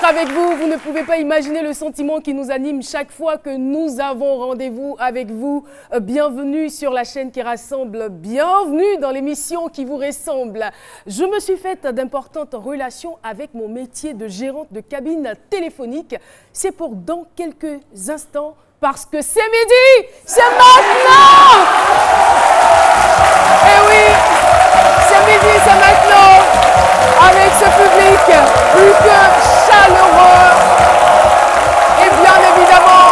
d'être avec vous. Vous ne pouvez pas imaginer le sentiment qui nous anime chaque fois que nous avons rendez-vous avec vous. Bienvenue sur la chaîne qui rassemble. Bienvenue dans l'émission qui vous ressemble. Je me suis faite d'importantes relations avec mon métier de gérante de cabine téléphonique. C'est pour dans quelques instants parce que c'est midi, c'est maintenant. Eh oui, c'est midi, c'est maintenant. Avec ce public plus que chaleureux. Et bien évidemment,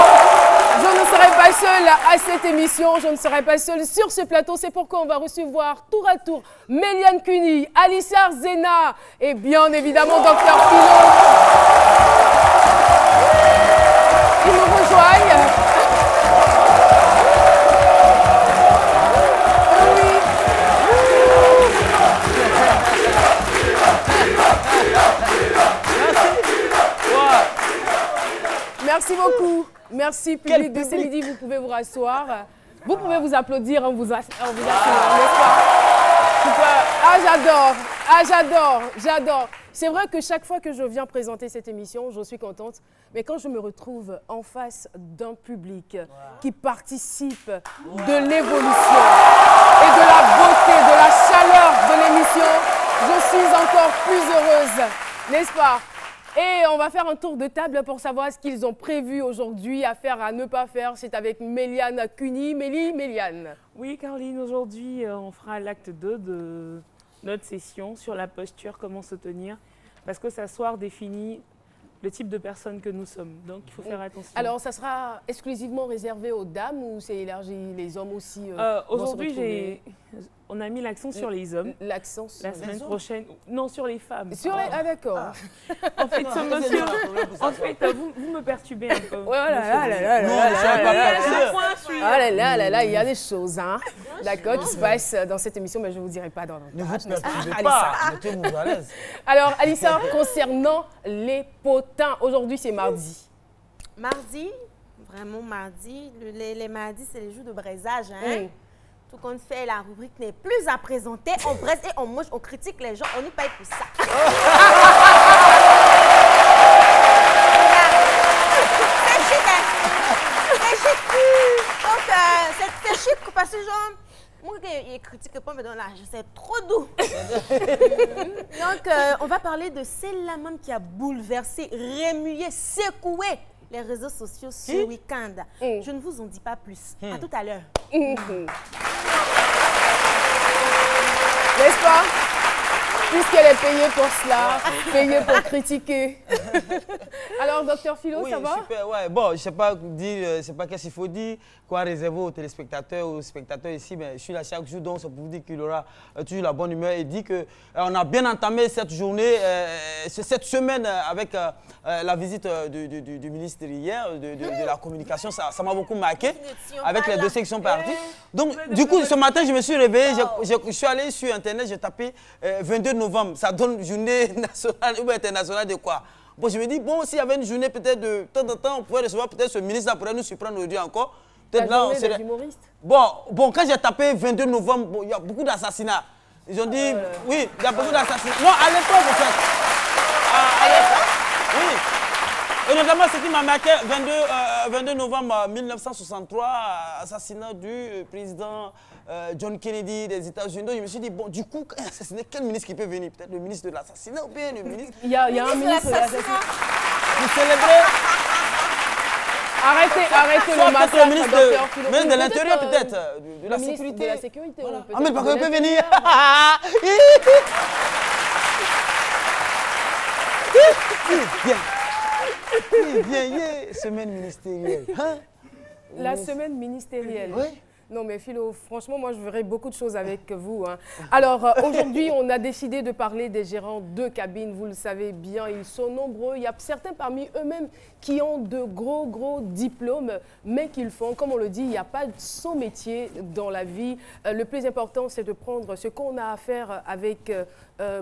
je ne serai pas seule à cette émission, je ne serai pas seule sur ce plateau. C'est pourquoi on va recevoir tour à tour Méliane Cuny, Alissar Zena et bien évidemment Dr Philo. Ils nous rejoignent. Merci beaucoup. Merci, public de ce midi. Vous pouvez vous rasseoir. Vous pouvez vous applaudir en vous asseyant, n'est-ce pas? Ah, j'adore. Ah, j'adore. J'adore. C'est vrai que chaque fois que je viens présenter cette émission, je suis contente. Mais quand je me retrouve en face d'un public qui participe de l'évolution et de la beauté, de la chaleur de l'émission, je suis encore plus heureuse, n'est-ce pas? Et on va faire un tour de table pour savoir ce qu'ils ont prévu aujourd'hui à faire, à ne pas faire. C'est avec Méliane Cuny. Méliane. Oui, Caroline, aujourd'hui, on fera l'acte 2 de notre session sur la posture, comment se tenir. Parce que s'asseoir définit le type de personne que nous sommes. Donc, il faut faire attention. Alors, ça sera exclusivement réservé aux dames ou c'est élargi les hommes aussi aujourd'hui, on a mis l'accent sur les hommes. L'accent sur la semaine prochaine. Non, sur les femmes. Sur les... Ah, d'accord. En fait, ce monsieur, en fait, vous me perturbez un peu. Oh là là, il y a des choses, hein, d'accord, qui se passent dans cette émission, mais je ne vous dirai pas dans le Ne vous perturbez pas, mettez-vous à l'aise. Alors, Alissa, concernant les potins, aujourd'hui, c'est mardi. Mardi, vraiment mardi. Les mardis, c'est les jours de braisage, hein. Tout qu'on fait, la rubrique n'est plus à présenter. On braise et on mange, on critique les gens, on n'y paye pour ça. C'est chic, hein? C'est chic. Donc, c'est chic parce que genre, moi, il critique pas, mais dans l'âge, c'est trop doux. Donc, on va parler de celle-là même qui a bouleversé, remué, secoué les réseaux sociaux ce week-end. Je ne vous en dis pas plus. À tout à l'heure. N'est-ce pas? Puisqu'elle est payée pour cela, payée pour critiquer. Alors, docteur Philo, ça va? Super, ouais. Bon, je ne sais pas dire, c'est pas qu'est-ce qu'il faut dire, quoi réserver aux téléspectateurs, aux spectateurs ici, mais je suis là chaque jour, donc c'est pour vous dire qu'il aura toujours la bonne humeur et dit qu'on a bien entamé cette journée, cette semaine avec la visite du ministre hier, de la communication. Ça m'a beaucoup marqué, avec les dossiers qui sont partis. Donc, du coup, ce matin, je me suis réveillé, je suis allé sur Internet, j'ai tapé 22 novembre, ça donne journée nationale ou internationale de quoi? Bon, je me dis, bon, s'il y avait une journée peut-être de temps en temps, on pourrait recevoir peut-être ce ministre-là pourrait nous surprendre aujourd'hui encore. La journée des humoristes. Bon, quand j'ai tapé 22 novembre, bon, il y a beaucoup d'assassinats. Ils ont dit, oui, il y a beaucoup d'assassinats. Non, à l'époque, en fait. À l'époque, oui. Et notamment, ce qui m'a marqué, 22 novembre 1963, assassinat du président John Kennedy des États-Unis. Donc, je me suis dit, bon, du coup, assassiner, quel ministre qui peut venir? Peut-être le ministre de l'assassinat ou bien le ministre... Il y a un ministre de l'assassinat. Pour célébrer... Arrêtez le massacre, docteur Philo. Même de l'intérieur, peut-être, de la sécurité. De la sécurité, voilà. Ah, mais par contre, il peut venir. Viens, semaine ministérielle. Hein? La semaine ministérielle. Oui. Non mais Philo, franchement, moi je verrais beaucoup de choses avec vous. Hein. Alors aujourd'hui, on a décidé de parler des gérants de cabine. Vous le savez bien, ils sont nombreux. Il y a certains parmi eux-mêmes qui ont de gros diplômes, mais qu'ils font, comme on le dit, il n'y a pas son métier dans la vie. Le plus important, c'est de prendre ce qu'on a à faire avec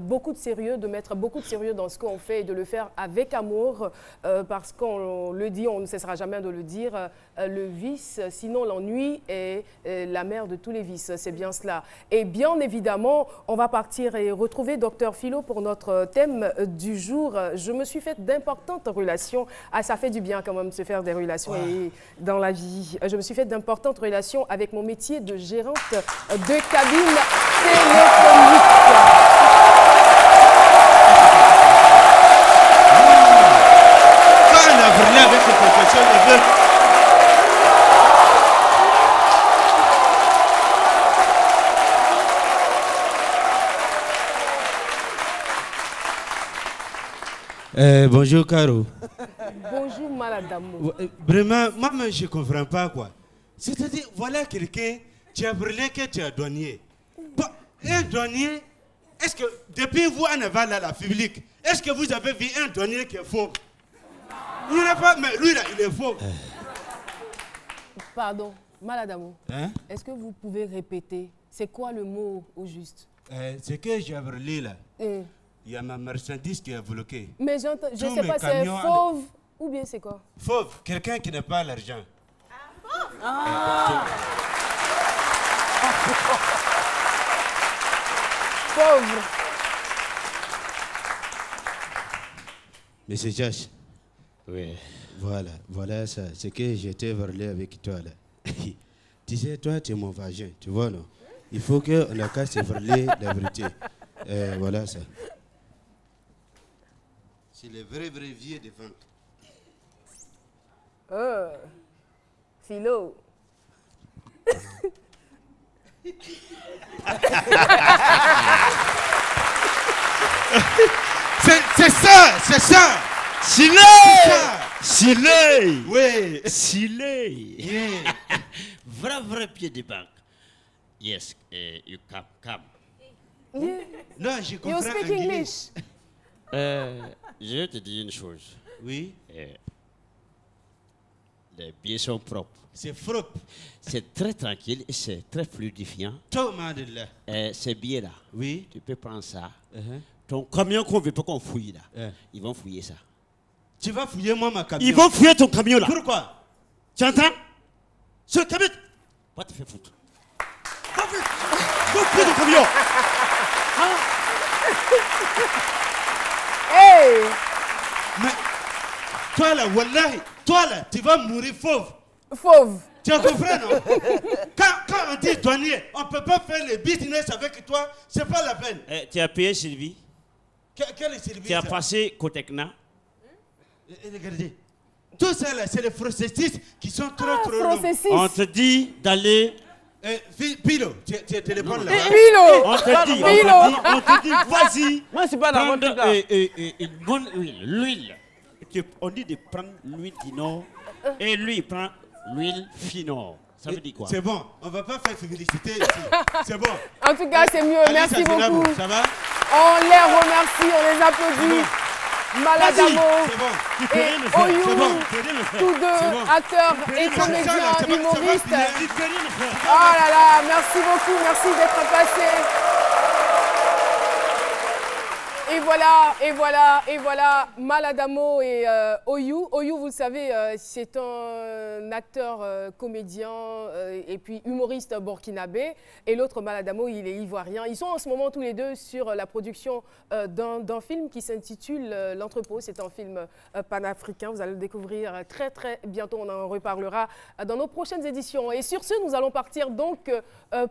beaucoup de sérieux, de mettre beaucoup de sérieux dans ce qu'on fait et de le faire avec amour, parce qu'on le dit, on ne cessera jamais de le dire, le vice, sinon l'ennui est la mère de tous les vices, c'est bien cela. Et bien évidemment, on va partir et retrouver Dr Philo pour notre thème du jour. Je me suis fait d'importantes relations. Ah, ça fait du bien quand même de se faire des relations et dans la vie. Je me suis fait d'importantes relations avec mon métier de gérante de cabine téléphonique. Quand on a brûlé avec cette profession de vœux, bonjour Caro. Bonjour Maladamo. Vraiment, moi je ne comprends pas quoi. C'est-à-dire, voilà quelqu'un, tu as brûlé que tu es douanier. Bon, un douanier, est-ce que depuis vous en avez là la publique, est-ce que vous avez vu un douanier qui est faux? Il n'y en a pas, mais lui là, il est faux. Pardon, Maladamo. Hein? Est-ce que vous pouvez répéter? C'est quoi le mot au juste? C'est que j'ai brûlé là. Eh. Il y a ma marchandise qui est bloquée. Mais je ne Tous sais mes pas, c'est camions, fauve ou bien c'est quoi? Fauve, quelqu'un qui n'a pas l'argent. Pauvre. Monsieur Josh. Oui. Voilà ça. C'est que j'étais parlé avec toi là. Tu sais, toi, tu es mon vagin, tu vois, non? Il faut qu'on a qu'à se parler la vérité. Voilà ça. C'est le vrai vieux de vente. Philo. C'est ça. Silé. Oui. Silé. Yeah. Vrai pied de banque. Yes, you come. Yeah. Non, je You comprends speak anglais. English? Je vais te dire une chose. Oui, Les billets sont propres. c'est frappe. C'est très tranquille et c'est très fluidifiant. Thomas de là. Ces billets-là, Oui. tu peux prendre ça. Uh-huh. Ton camion qu'on veut pas qu'on fouille là, ils vont fouiller ça. Tu vas fouiller moi ma camion. Ils vont fouiller ton camion là. Pourquoi? Tu entends? Ce camion, va te faire foutre. Va fouiller ton camion. Hey! Mais toi là, wallahi, tu vas mourir fauve. Fauve. Tu comprends, non? Quand on dit douanier, on ne peut pas faire le business avec toi, c'est pas la peine. Tu as payé Sylvie. Quel est Sylvie? Tu as passé Cotecna. Regardez. Tout ça là, c'est les processus qui sont trop longs. Processus. On te dit d'aller. Pilo, tu téléphones là. Philo. On te dit, vas-y. Moi, je suis pas dans votre truc là. Une bonne huile. L'huile. On dit de prendre l'huile Dino et lui il prend l'huile Fino. Ça veut dire quoi? C'est bon, on va pas faire publicité ici. C'est bon. En tout cas, c'est mieux. Allez, Merci Sassina, beaucoup. Ça va? On les remercie, on les applaudit. Maladamo C'est bon. Tu peux et rien le faire. Oyou, c'est bon. Tu peux rien le faire. tous C'est deux bon. acteurs et C'est ça, là, comédiens, c'est pas humoristes. fini. Tu peux rien le faire. Oh là là, merci beaucoup, merci d'être passé. Et voilà, Maladamo et Oyou. Oyou, vous le savez, c'est un acteur, comédien et puis humoriste burkinabé. Et l'autre, Maladamo, il est ivoirien. Ils sont en ce moment tous les deux sur la production d'un film qui s'intitule L'Entrepôt. C'est un film panafricain. Vous allez le découvrir très bientôt. On en reparlera dans nos prochaines éditions. Et sur ce, nous allons partir donc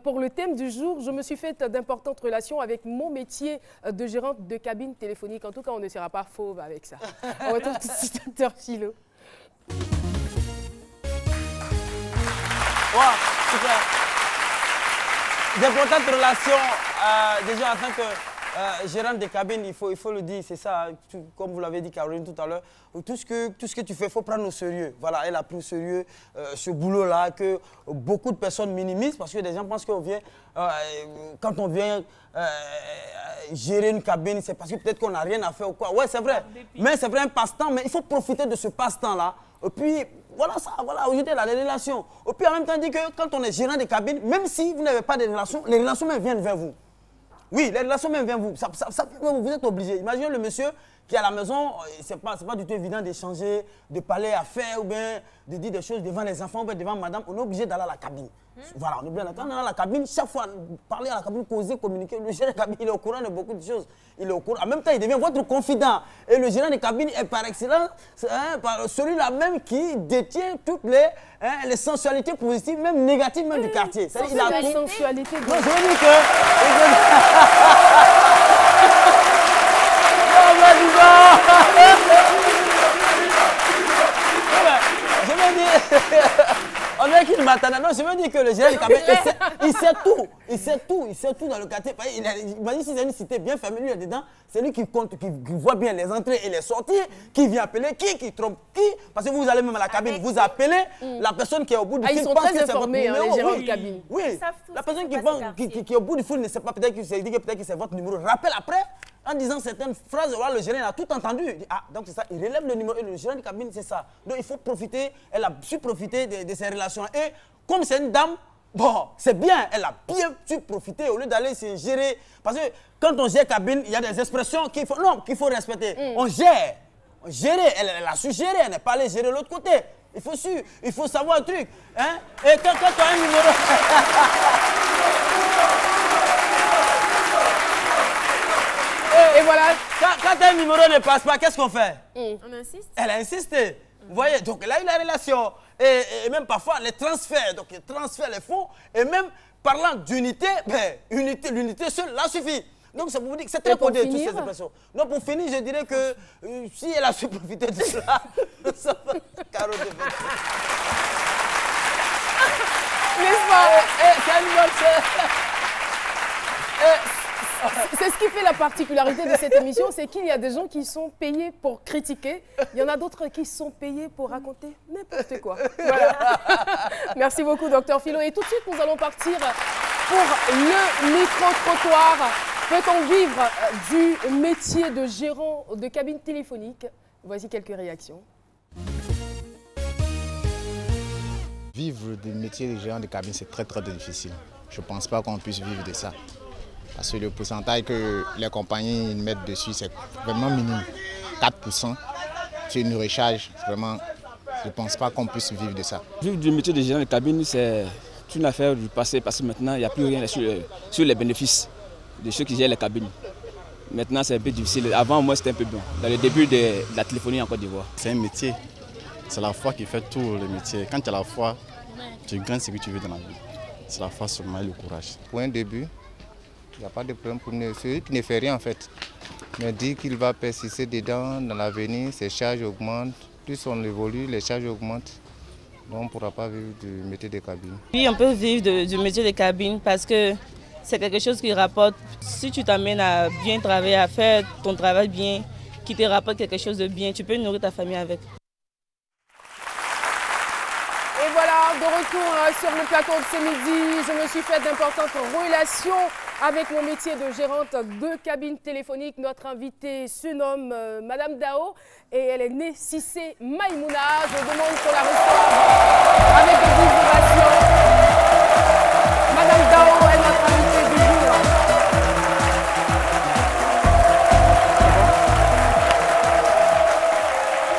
pour le thème du jour. Je me suis fait d'importantes relations avec mon métier de gérante de cabine téléphonique. En tout cas, on ne sera pas fauve avec ça. On retrouve tout de suite Dr Philo. Wow, super. D'importantes relations, déjà en tant que gérant de cabine, il faut le dire, c'est ça, comme vous l'avez dit Caroline tout à l'heure, tout ce que tu fais, il faut prendre au sérieux. Voilà, elle a pris au sérieux ce boulot-là que beaucoup de personnes minimisent parce que les gens pensent qu'on vient, quand on vient gérer une cabine, c'est parce que peut-être qu'on n'a rien à faire ou quoi. Ouais, c'est vrai, mais c'est vrai un passe-temps, mais il faut profiter de ce passe-temps-là. Et puis, voilà ça, voilà, aujourd'hui, là, les relations. Et puis, en même temps, on dit que quand on est gérant de cabine, même si vous n'avez pas de relations, les relations même viennent vers vous. Oui, les relations même viennent vers vous. Vous êtes obligé. Imaginez le monsieur qui à la maison, c'est pas du tout évident d'échanger, de parler à faire ou bien de dire des choses devant les enfants ou bien devant madame. On est obligé d'aller à la cabine. Voilà, on est obligé d'aller à la cabine. Chaque fois, parler à la cabine, causer, communiquer. Le gérant de cabine, il est au courant de beaucoup de choses. Il est au courant. En même temps, il devient votre confident. Et le gérant de cabine est par excellence celui-là même qui détient toutes les sensualités positives, même négatives, même du quartier. C'est la sensualité. Non, je veux dire que... Je veux dire... On dirait qu'il m'attendait. Non, je veux dire que le gérant de cabine, il sait tout. Il sait tout dans le quartier. Imagine si c'est une cité bien fermée, lui là-dedans, c'est lui qui compte, qui voit bien les entrées et les sorties, qui vient appeler qui trompe qui. Parce que vous allez même à la cabine, vous appelez la personne qui est au bout du fil. Ils sont très informés, les gérants de cabine. Oui, la personne qui est au bout du fil ne sait pas, peut-être que c'est votre numéro. Rappelle après, en disant certaines phrases, voilà, le gérant a tout entendu. Il dit, ah, donc c'est ça, il relève le numéro et le gérant de cabine, c'est ça. Donc il faut profiter, elle a su profiter de ses relations. Et comme c'est une dame, bon, c'est bien, elle a bien su profiter au lieu d'aller se gérer. Parce que quand on gère cabine, il y a des expressions qu'il faut respecter. On gère. Gérer, elle a su gérer, elle n'est pas allée gérer l'autre côté. Il faut savoir un truc. Hein? Et quand tu as un numéro... Et voilà, quand un numéro ne passe pas, qu'est-ce qu'on fait? On insiste. Elle a insisté. Vous voyez, donc là, il a une relation. Et même parfois, les transferts. Donc, il transfère les fonds. Et même, parlant d'unité, l'unité seule, là, suffit. Donc, ça vous dit que c'est très codé, toutes ces expressions. Donc, pour finir, je dirais que si elle a su profiter de cela, ça va carreau de bête. N'est-ce pas? C'est ce qui fait la particularité de cette émission, c'est qu'il y a des gens qui sont payés pour critiquer, il y en a d'autres qui sont payés pour raconter n'importe quoi. Voilà. Merci beaucoup, Dr Philo. Et tout de suite, nous allons partir pour le micro-trottoir. Peut-on vivre du métier de gérant de cabine téléphonique? Voici quelques réactions. Vivre du métier de gérant de cabine, c'est très difficile. Je ne pense pas qu'on puisse vivre de ça. Parce que le pourcentage que les compagnies mettent dessus, c'est vraiment minime. 4%, c'est une recharge. Vraiment, je ne pense pas qu'on puisse vivre de ça. Vivre du métier de gérant de cabine, c'est une affaire du passé parce que maintenant, il n'y a plus rien sur les bénéfices de ceux qui gèrent les cabines. Maintenant, c'est un peu difficile. Avant, moi, c'était un peu bon. Dans le début de la téléphonie en Côte d'Ivoire. C'est un métier. C'est la foi qui fait tout le métier. Quand tu as la foi, tu gagnes ce que tu veux dans la vie. C'est la foi seulement et le courage. Pour un début, il n'y a pas de problème pour celui qui ne fait rien en fait. Mais dit qu'il va persister dedans dans l'avenir, ses charges augmentent. Plus on évolue, les charges augmentent. Donc on ne pourra pas vivre du métier de cabine. Oui, on peut vivre du métier de cabine parce que c'est quelque chose qui rapporte. Si tu t'amènes à bien travailler, à faire ton travail bien, qui te rapporte quelque chose de bien, tu peux nourrir ta famille avec. Et voilà, de retour sur le plateau de ce midi, je me suis fait d'importantes relations avec mon métier de gérante de cabine téléphonique. Notre invitée se nomme Madame Dao et elle est née Cissé Maïmouna. Je demande qu'on la reçoive avec de vives ovations. Madame Dao est notre invitée du jour.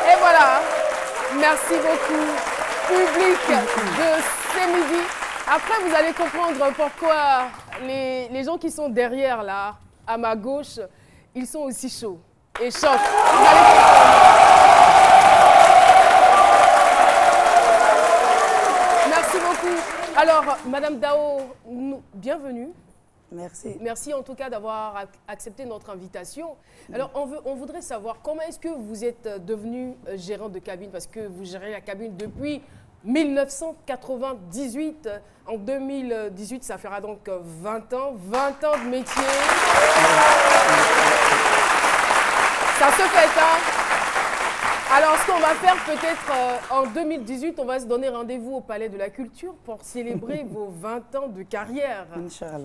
Et voilà, merci beaucoup, public de ce midi. Après, vous allez comprendre pourquoi les gens qui sont derrière, là, à ma gauche, ils sont aussi chauds et chocs. Vous allez comprendre. Merci beaucoup. Alors, Madame Dao, bienvenue. Merci. Merci en tout cas d'avoir accepté notre invitation. Alors, on voudrait savoir comment est-ce que vous êtes devenue gérante de cabine, parce que vous gérez la cabine depuis 1998. En 2018, ça fera donc 20 ans de métier. Ça se fait, hein? Alors, ce qu'on va faire peut-être en 2018, on va se donner rendez-vous au Palais de la Culture pour célébrer vos 20 ans de carrière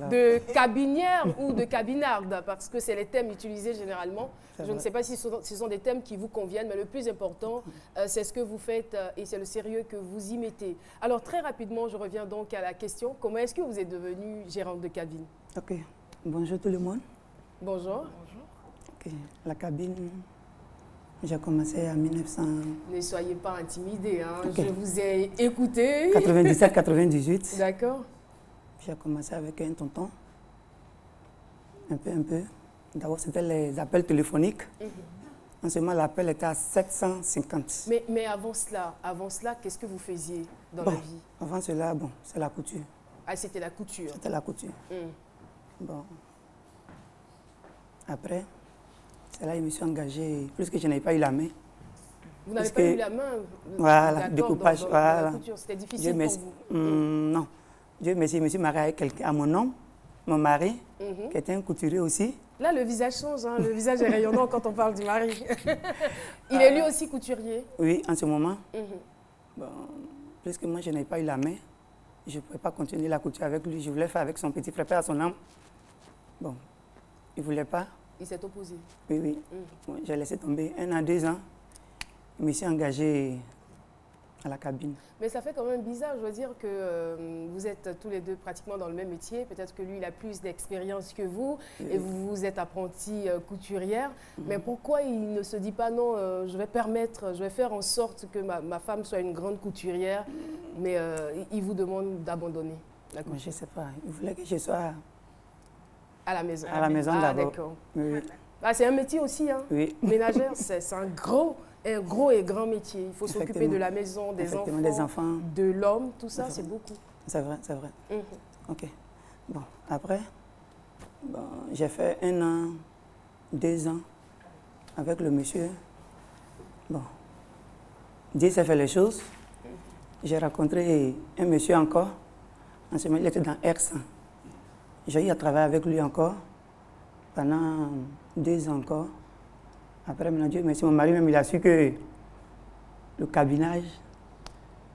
de cabinière ou de cabinarde, parce que c'est les thèmes utilisés généralement. Je ne sais pas si ce sont des thèmes qui vous conviennent, mais le plus important, c'est ce que vous faites et c'est le sérieux que vous y mettez. Alors, très rapidement, je reviens donc à la question. Comment est-ce que vous êtes devenue gérante de cabine? Ok. Bonjour tout le monde. Bonjour. Ok. La cabine, J'ai commencé en 1900... Ne soyez pas intimidés, hein. Okay. Je vous ai écouté. 97-98. D'accord. J'ai commencé avec un tonton. Un peu. D'abord, c'était les appels téléphoniques. En ce moment, l'appel était à 750. Mais avant cela, qu'est-ce que vous faisiez dans la vie? Avant cela, bon, c'est la couture. Ah, c'était la couture. C'était la couture. Bon. Après, c'est là que je me suis engagée, plus que je n'avais pas eu la main. Vous n'avez pas eu la main? Voilà, découpage, dans voilà. la couture, c'était difficile pour vous? Non. Dieu merci, je me suis mariée avec quelqu'un, à mon nom, mon mari, qui était un couturier aussi. Là, le visage change, hein. Le visage est rayonnant quand on parle du mari. Il est lui aussi couturier? Oui, en ce moment. Bon, plus que moi, je n'avais pas eu la main. Je ne pouvais pas continuer la couture avec lui. Je voulais faire avec son petit frère, à son âme. Bon, il ne voulait pas. Il s'est opposé? Oui. Bon, j'ai laissé tomber 1 an, 2 ans. Je me suis engagée à la cabine. Mais ça fait quand même bizarre, je veux dire que vous êtes tous les deux pratiquement dans le même métier. Peut-être que lui, il a plus d'expérience que vous et vous êtes apprentie couturière. Mais pourquoi il ne se dit pas non, je vais faire en sorte que ma femme soit une grande couturière, mais il vous demande d'abandonner la couture? Je ne sais pas. Il voulait que je sois à la maison. À la maison d'abord. D'accord. Oui. Ah, c'est un métier aussi, hein. Oui. Ménagère, c'est un gros et grand métier. Il faut s'occuper de la maison, des enfants, de l'homme, tout ça, c'est beaucoup. C'est vrai. Ok. Bon, après, j'ai fait 1 an, 2 ans avec le monsieur. Bon, Dieu s'est fait les choses. J'ai rencontré un monsieur encore. En ce moment, il était dans R100. J'ai eu à travailler avec lui encore pendant 2 ans encore. Après, maintenant, Dieu merci, mon mari même, il a su que le cabinage,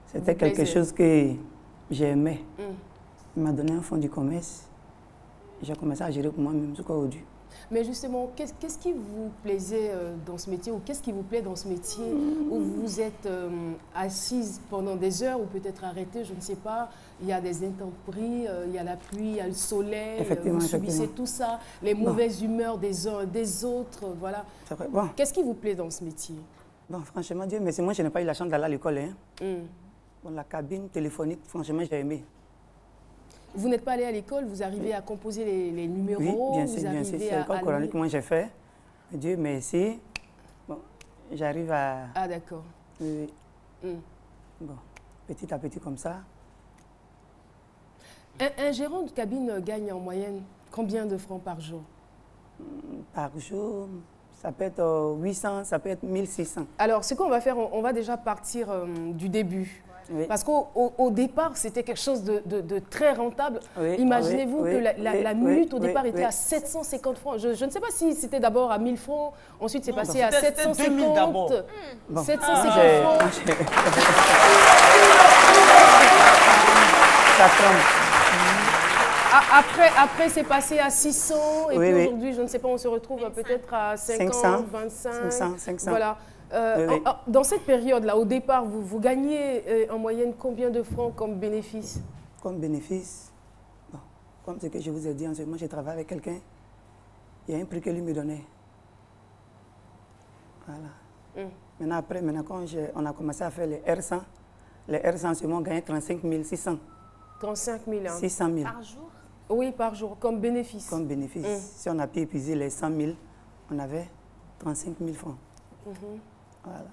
c'était quelque chose que j'aimais. Il m'a donné un fonds du commerce. J'ai commencé à gérer pour moi-même jusqu'à aujourd'hui. Mais justement, qu'est-ce qui vous plaisait dans ce métier, ou qu'est-ce qui vous plaît dans ce métier où vous êtes assise pendant des heures ou peut-être arrêtée, je ne sais pas. Il y a des intempéries, il y a la pluie, il y a le soleil, vous subissez tout ça, les mauvaises humeurs des uns des autres, voilà. C'est vrai. Bon. Qu'est-ce qui vous plaît dans ce métier? Bon, franchement, Dieu merci, moi je n'ai pas eu la chance d'aller à l'école. Bon, la cabine téléphonique, franchement, j'ai aimé. Vous n'êtes pas allé à l'école, vous arrivez à composer les numéros? Oui, bien sûr. C'est l'école coranique que moi j'ai fait. Dieu merci. Bon, j'arrive à... Ah, d'accord. Oui. Bon, petit à petit comme ça. Un gérant de cabine gagne en moyenne combien de francs par jour? Par jour, ça peut être 800, ça peut être 1600. Alors, ce qu'on va faire, on va déjà partir du début. Oui. Parce qu'au départ, c'était quelque chose de très rentable. Oui, imaginez-vous que la minute au départ était à 750 francs. Je ne sais pas si c'était d'abord à 1000 francs, ensuite c'est passé à 750. d'abord. 750 francs. Ça tombe. Après c'est passé à 600 et puis aujourd'hui, je ne sais pas, on se retrouve peut-être à 50, 25. 500. Voilà. Dans cette période-là, au départ, vous gagnez en moyenne combien de francs comme bénéfice? Comme bénéfice, bon, comme ce que je vous ai dit, en ce moment, je travaille avec quelqu'un. Il y a un prix que lui me donnait. Voilà. Maintenant, quand on a commencé à faire les R100, en ce moment, on gagnait 35 600. 35 000, hein. 600 000. Par jour? Oui, par jour, comme bénéfice. Comme bénéfice. Si on a pu épuiser les 100 000, on avait 35 000 francs. Voilà.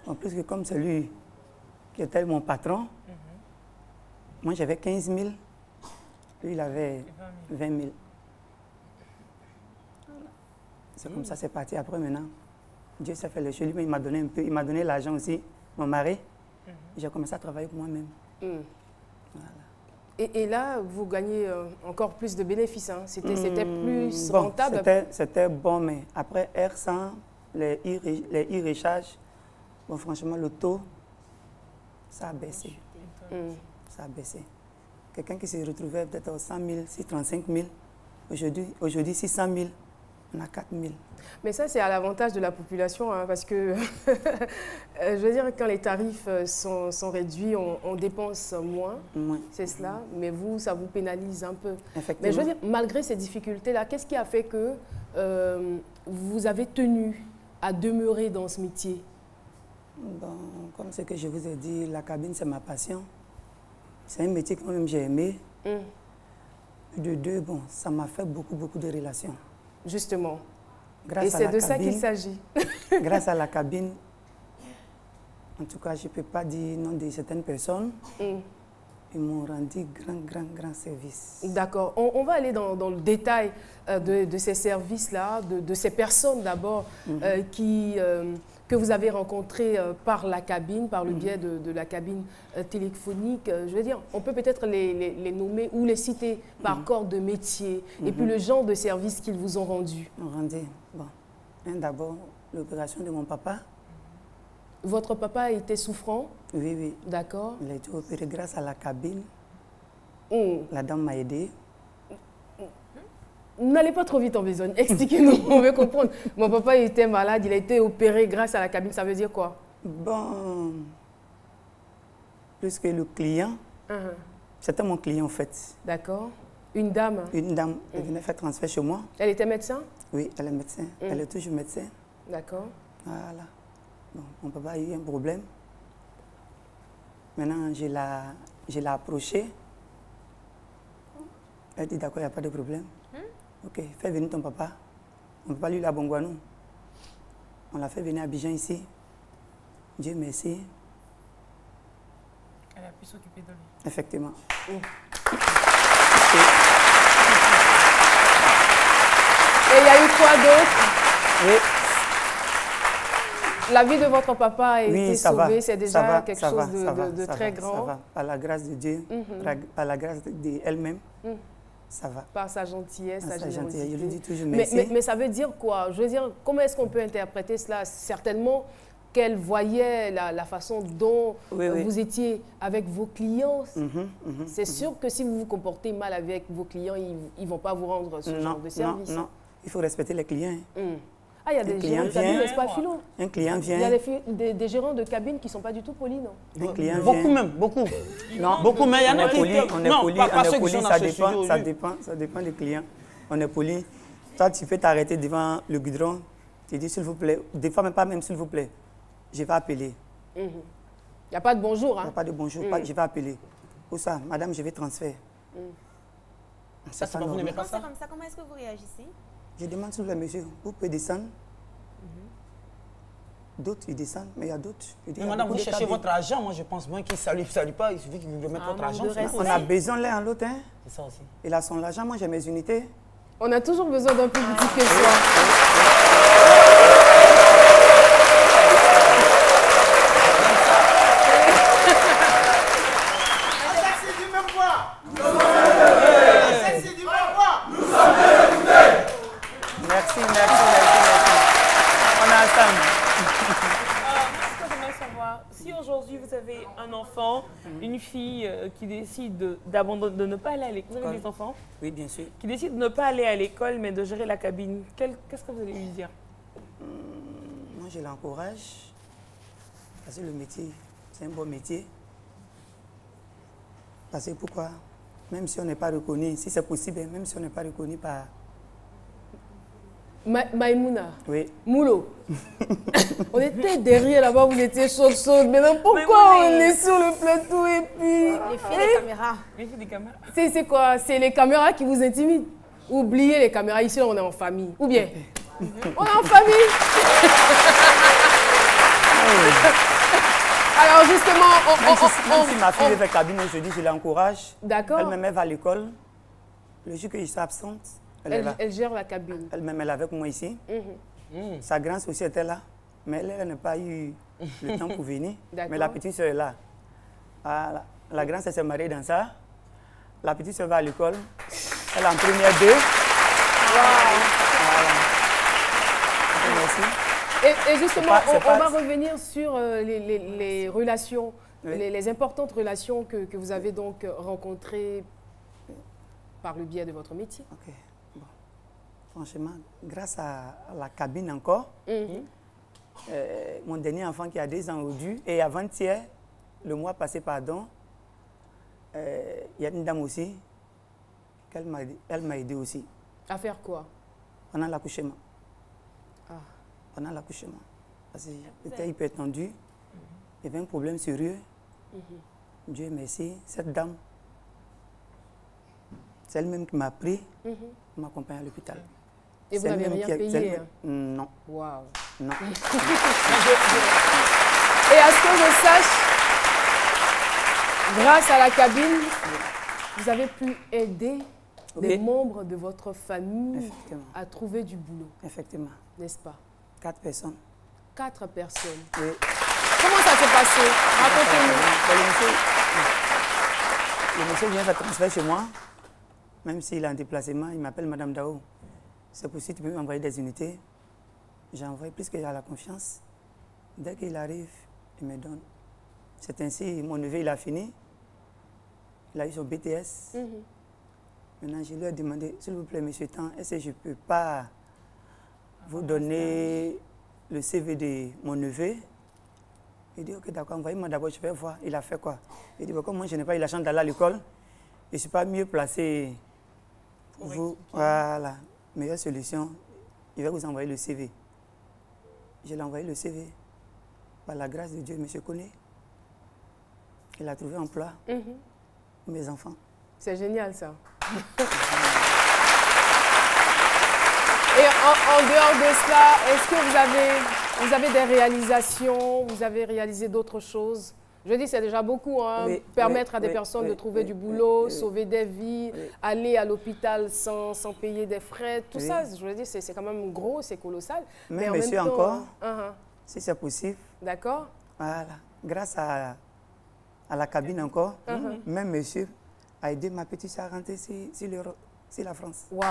En plus que comme c'est lui qui était mon patron, moi j'avais 15 000, lui il avait 20 000. C'est comme ça, c'est parti. Après maintenant, Dieu s'est fait le jeu. Lui, il m'a donné un peu, il m'a donné l'argent aussi, mon mari. J'ai commencé à travailler pour moi-même. Voilà. Et là, vous gagnez encore plus de bénéfices. Hein. C'était plus rentable. C'était bon, mais après R100, les e-recharges, bon, franchement, le taux, ça a baissé. Ça a baissé. Quelqu'un qui se retrouvait peut-être aux 100 000, 35 000, aujourd'hui 600 000, on a 4 000. Mais ça, c'est à l'avantage de la population, hein, parce que, je veux dire, quand les tarifs sont réduits, on dépense moins, c'est cela, mais vous, ça vous pénalise un peu. Mais je veux dire, malgré ces difficultés-là, qu'est-ce qui a fait que vous avez tenu à demeurer dans ce métier? Bon, comme ce que je vous ai dit, la cabine, c'est ma passion. C'est un métier que moi-même j'ai aimé. De deux, bon, ça m'a fait beaucoup de relations. Justement. Grâce Et c'est de ça qu'il s'agit. Grâce à la cabine, en tout cas, je ne peux pas dire non de certaines personnes. Ils m'ont rendu grand service. D'accord. On va aller dans le détail de ces services-là, de ces personnes d'abord que vous avez rencontrées par la cabine, par le biais de la cabine téléphonique. Je veux dire, on peut peut-être les nommer ou les citer par corps de métier et puis le genre de service qu'ils vous ont rendu. Bon, d'abord, l'opération de mon papa. Votre papa était souffrant? Oui. D'accord. Il a été opéré grâce à la cabine. La dame m'a aidé. N'allez pas trop vite en besogne. Expliquez-nous, on veut comprendre. Mon papa était malade, il a été opéré grâce à la cabine. Ça veut dire quoi? Bon, plus que le client, c'était mon client en fait. D'accord. Une dame? Une dame, elle venait faire transfert chez moi. Elle était médecin? Oui, elle est médecin. Elle est toujours médecin. D'accord. Voilà. Bon, mon papa a eu un problème. Maintenant, je l'ai approché. Elle dit d'accord, il n'y a pas de problème. Ok, fais venir ton papa. Mon papa, lui, il a Bongouanou. On l'a fait venir à Abidjan ici. Dieu merci. Elle a pu s'occuper de lui. Effectivement. Et il y a eu quoi d'autre? Oui. La vie de votre papa a été sauvée, c'est déjà quelque chose de très grand. Ça va, par la grâce de Dieu, par la grâce d'elle-même, ça va. Par sa gentillesse, sa générosité. Je lui dis toujours merci. Mais ça veut dire quoi? Je veux dire, comment est-ce qu'on peut interpréter cela? Certainement qu'elle voyait la façon dont vous étiez avec vos clients. C'est sûr que si vous vous comportez mal avec vos clients, ils ne vont pas vous rendre ce genre de service. Non, il faut respecter les clients. Ah, il y a des gérants de cabine, n'est-ce pas, Philo? Un client vient. Il y a des gérants de cabine qui ne sont pas du tout polis, non? Un client beaucoup vient. même, beaucoup. Non, beaucoup, mais il y en a qui... On est poli, ça dépend des clients. On est poli. Toi, tu peux t'arrêter devant le goudron, tu dis s'il vous plaît, des fois même pas même s'il vous plaît, je vais appeler. Il n'y a pas de bonjour, hein? Il n'y a pas de bonjour, je vais appeler. Où ça? Madame, je vais transférer. Ça, c'est pas vous n'aimez pas ça? Comme ça, comment est-ce que vous réagissez? Je demande s'il vous plaît, monsieur, vous pouvez descendre. D'autres, ils descendent, mais il y a d'autres. Mais madame, vous cherchez votre argent. Moi, je pense moins qu'il ne salue pas. Il suffit que vous remettez votre argent. On a besoin l'un à l'autre. Hein? C'est ça aussi. Il a son argent, moi j'ai mes unités. On a toujours besoin d'un plus petit que soi. Merci. On a ensemble. Ce que j'aimerais savoir, si aujourd'hui vous avez un enfant, une fille qui décide d'abandonner, de ne pas aller à l'école, vous avez des enfants? Oui, bien sûr. Qui décide de ne pas aller à l'école, mais de gérer la cabine, qu'est-ce que vous allez lui dire? Moi, je l'encourage. Parce que le métier, c'est un bon métier. Parce que pourquoi? Même si on n'est pas reconnu, si c'est possible, même si on n'est pas reconnu par... Maïmouna, oui. Moulo, on était derrière là-bas, vous étiez chaude. Maintenant, pourquoi on est sur le plateau et puis... Les filles des caméras. Les filles des caméras. C'est quoi? C'est les caméras qui vous intimident? Oubliez les caméras, ici on est en famille. Ou bien, on est en famille. Alors justement, même si ma fille est avec cabine aujourd'hui, je l'encourage. D'accord. Elle-même, elle va à l'école. Le jour que je suis absente, elle gère la cabine. Elle-même, elle est avec moi ici. Sa grande aussi était là. Mais elle n'a pas eu le temps pour venir. Mais la petite soeur est là. Voilà. La grande s'est mariée dans ça. La petite soeur va à l'école. Elle est en première 2. Merci. Et justement, on va revenir sur les relations, les importantes relations que vous avez donc rencontrées par le biais de votre métier. Ok. Bon. Franchement, grâce à la cabine encore, mon dernier enfant qui a 2 ans aujourd'hui, et avant-hier, le mois passé, pardon, il y a une dame aussi, elle m'a aidé aussi. À faire quoi? Pendant l'accouchement. pendant l'accouchement. Parce que j'étais hyper tendue. Il y avait un problème sérieux. Dieu merci, cette dame, c'est elle-même qui m'a pris, m'accompagner à l'hôpital. Et vous n'avez rien payé? Non. Waouh. Non. Et à ce que je sache, grâce à la cabine, vous avez pu aider des membres de votre famille à trouver du boulot. Effectivement. N'est-ce pas? 4 personnes. 4 personnes. Oui. Comment ça s'est passé? Racontez-nous. Le monsieur vient faire transfert chez moi. Même s'il est en déplacement, il m'appelle Madame Dao. C'est possible, tu peux m'envoyer des unités. J'ai envoyé plus que j'ai la confiance. Dès qu'il arrive, il me donne. C'est ainsi, mon neveu, il a fini. Il a eu son BTS. Maintenant, je lui ai demandé, s'il vous plaît, monsieur Tan, est-ce que je ne peux pas vous donner le CV de mon neveu? Il dit, ok, d'accord, envoyez-moi d'abord, je vais voir. Il a fait quoi? Il dit, bon, comme moi, je n'ai pas eu la chance d'aller à l'école, je ne suis pas mieux placé pour vous. Voilà, meilleure solution, je vais vous envoyer le CV. Je lui ai envoyé le CV. Par la grâce de Dieu, monsieur connaît. Il a trouvé emploi. Mes enfants. C'est génial, ça. Et en dehors de cela, est-ce que vous avez des réalisations? Vous avez réalisé d'autres choses? Je dis, c'est déjà beaucoup, hein, permettre à des personnes de trouver du boulot, sauver des vies, aller à l'hôpital sans payer des frais, tout ça, je veux dire, c'est quand même gros, c'est colossal. Mais monsieur, même temps, encore, si c'est possible. D'accord. Voilà, grâce à la cabine encore, même monsieur a aidé ma petite soeur à rentrer sur la France. Waouh.